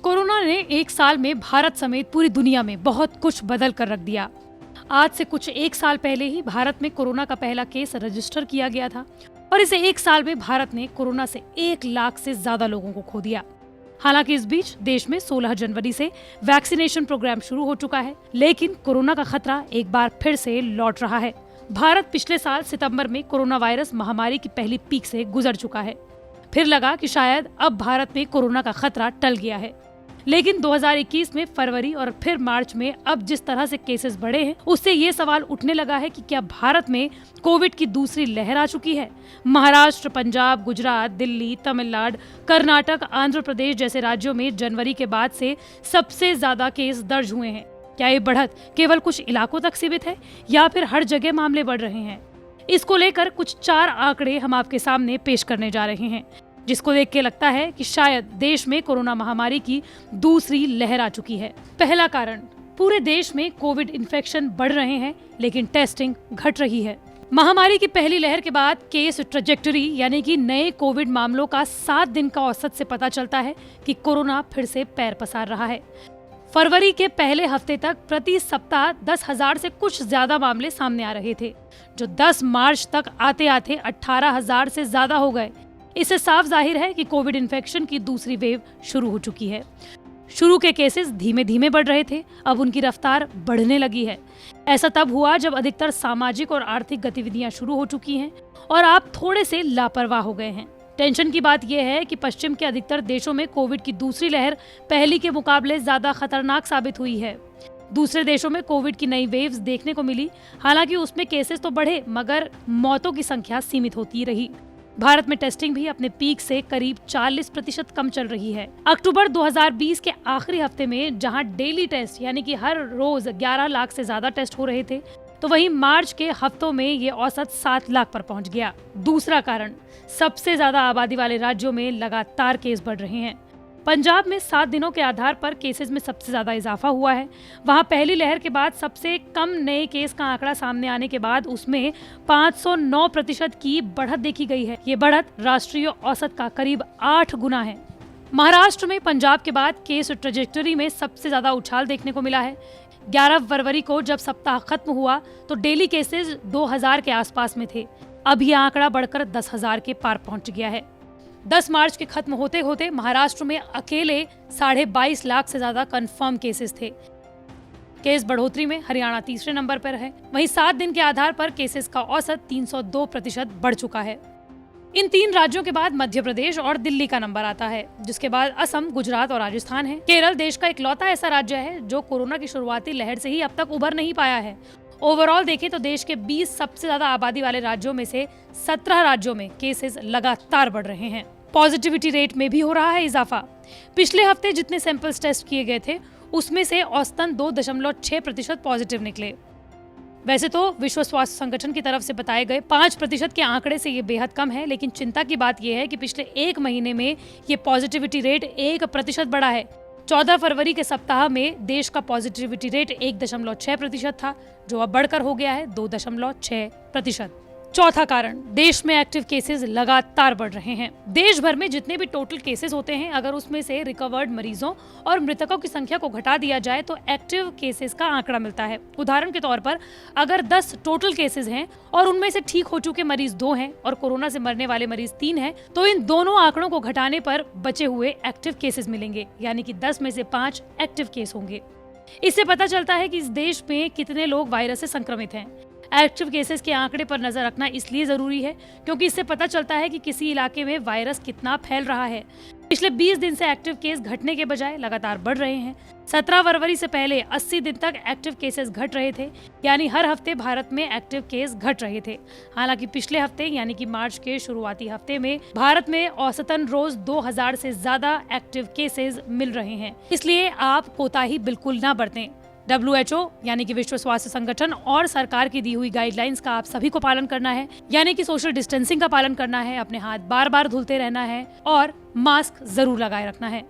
Corona ने एक साल में भारत समेत पूरी दुनिया में बहुत कुछ बदल कर रख दिया। आज से कुछ एक साल पहले ही भारत में कोरोना का पहला केस रजिस्टर किया गया था और इसे एक साल में भारत ने कोरोना से 1 लाख से ज्यादा लोगों को खो दिया। हालांकि इस बीच देश में 16 जनवरी से वैक्सीनेशन प्रोग्राम शुरू हो चुका है, लेकिन कोरोना का खतरा एक बार फिर से लौट रहा है। भारत पिछले साल सितंबर में कोरोना वायरस महामारी की पहली पीक से गुजर चुका है। फिर लगा कि शायद अब भारत में कोरोना का खतरा टल गया है, लेकिन 2021 में फरवरी और फिर मार्च में अब जिस तरह से केसेस बढ़े हैं, उससे ये सवाल उठने लगा है कि क्या भारत में कोविड की दूसरी लहर आ चुकी है। महाराष्ट्र, पंजाब, गुजरात, दिल्ली, तमिलनाडु, कर्नाटक, आंध्र प्रदेश जैसे राज्यों में जनवरी के बाद से सबसे ज्यादा केस दर्ज हुए हैं। क्या ये बढ़त केवल कुछ इलाकों तक सीमित है या फिर हर जगह मामले बढ़ रहे हैं? इसको लेकर कुछ 4 आंकड़े हम आपके सामने पेश करने जा रहे हैं, जिसको देख के लगता है कि शायद देश में कोरोना महामारी की दूसरी लहर आ चुकी है। पहला कारण, पूरे देश में कोविड इन्फेक्शन बढ़ रहे हैं लेकिन टेस्टिंग घट रही है। महामारी की पहली लहर के बाद केस ट्रैजेक्टरी यानी कि नए कोविड मामलों का 7 दिन का औसत से पता चलता है कि कोरोना फिर से पैर पसार रहा है। फरवरी के पहले हफ्ते तक प्रति सप्ताह 10,000 से कुछ ज्यादा मामले सामने आ रहे थे, जो 10 मार्च तक आते आते 18,000 से ज्यादा हो गए। इससे साफ जाहिर है कि कोविड इन्फेक्शन की दूसरी वेव शुरू हो चुकी है। शुरू के केसेस धीमे धीमे बढ़ रहे थे, अब उनकी रफ्तार बढ़ने लगी है। ऐसा तब हुआ जब अधिकतर सामाजिक और आर्थिक गतिविधियां शुरू हो चुकी हैं और आप थोड़े से लापरवाह हो गए हैं। टेंशन की बात यह है कि पश्चिम के अधिकतर देशों में कोविड की दूसरी लहर पहली के मुकाबले ज्यादा खतरनाक साबित हुई है। दूसरे देशों में कोविड की नई वेव्स देखने को मिली, हालांकि उसमें केसेस तो बढ़े मगर मौतों की संख्या सीमित होती रही। भारत में टेस्टिंग भी अपने पीक से करीब 40% कम चल रही है। अक्टूबर 2020 के आखिरी हफ्ते में जहां डेली टेस्ट यानी कि हर रोज 11 लाख से ज्यादा टेस्ट हो रहे थे, तो वहीं मार्च के हफ्तों में ये औसत 7 लाख पर पहुंच गया। दूसरा कारण, सबसे ज्यादा आबादी वाले राज्यों में लगातार केस बढ़ रहे हैं। पंजाब में 7 दिनों के आधार पर केसेस में सबसे ज्यादा इजाफा हुआ है। वहां पहली लहर के बाद सबसे कम नए केस का आंकड़ा सामने आने के बाद उसमें 509% की बढ़त देखी गई है। ये बढ़त राष्ट्रीय औसत का करीब 8 गुना है। महाराष्ट्र में पंजाब के बाद केस ट्रैजेक्टरी में सबसे ज्यादा उछाल देखने को मिला है। 11 फरवरी को जब सप्ताह खत्म हुआ तो डेली केसेस 2000 के आसपास में थे। अब यह आंकड़ा बढ़कर 10,000 के पार पहुंच गया है। 10 मार्च के खत्म होते होते महाराष्ट्र में अकेले 22.5 लाख से ज्यादा कंफर्म केसेस थे। केस बढ़ोतरी में हरियाणा तीसरे नंबर पर है। वहीं 7 दिन के आधार पर केसेस का औसत 302% बढ़ चुका है। इन 3 राज्यों के बाद मध्य प्रदेश और दिल्ली का नंबर आता है, जिसके बाद असम, गुजरात और राजस्थान है। केरल देश का इकलौता ऐसा राज्य है जो कोरोना की शुरुआती लहर से ही अब तक उभर नहीं पाया है। ओवरऑल देखें तो देश के 20 सबसे ज्यादा आबादी वाले राज्यों में से 17 राज्यों में केसेस लगातार बढ़ रहे हैं। पॉजिटिविटी रेट में भी हो रहा है इजाफा। पिछले हफ्ते जितने सैंपल्स टेस्ट किए गए थे उसमें से औसतन 2.6% पॉजिटिव निकले। वैसे तो विश्व स्वास्थ्य संगठन की तरफ से बताए गए 5% के आंकड़े से ये बेहद कम है, लेकिन चिंता की बात यह है कि पिछले 1 महीने में ये पॉजिटिविटी रेट 1% बढ़ा है। 14 फरवरी के सप्ताह में देश का पॉजिटिविटी रेट 1.6% था, जो अब बढ़कर हो गया है 2.6%। चौथा कारण, देश में एक्टिव केसेस लगातार बढ़ रहे हैं। देश भर में जितने भी टोटल केसेस होते हैं, अगर उसमें से रिकवर्ड मरीजों और मृतकों की संख्या को घटा दिया जाए तो एक्टिव केसेस का आंकड़ा मिलता है। उदाहरण के तौर पर अगर 10 टोटल केसेस हैं और उनमें से ठीक हो चुके मरीज 2 हैं और कोरोना से मरने वाले मरीज 3 हैं, तो इन दोनों आंकड़ों को घटाने पर बचे हुए एक्टिव केसेस मिलेंगे, यानी कि 10 में से 5 एक्टिव केस होंगे। इससे पता चलता है कि इस देश में कितने लोग वायरस से संक्रमित हैं। एक्टिव केसेस के आंकड़े पर नजर रखना इसलिए जरूरी है क्योंकि इससे पता चलता है कि किसी इलाके में वायरस कितना फैल रहा है। पिछले 20 दिन से एक्टिव केस घटने के बजाय लगातार बढ़ रहे हैं। 17 फरवरी से पहले 80 दिन तक एक्टिव केसेस घट रहे थे, यानी हर हफ्ते भारत में एक्टिव केस घट रहे थे। हालांकि पिछले हफ्ते यानी कि मार्च के शुरुआती हफ्ते में भारत में औसतन रोज 2000 से ज्यादा एक्टिव केसेस मिल रहे हैं। इसलिए आप कोताही बिल्कुल ना बरतें। WHO यानी कि विश्व स्वास्थ्य संगठन और सरकार की दी हुई गाइडलाइंस का आप सभी को पालन करना है, यानी कि सोशल डिस्टेंसिंग का पालन करना है, अपने हाथ बार बार धुलते रहना है और मास्क जरूर लगाए रखना है।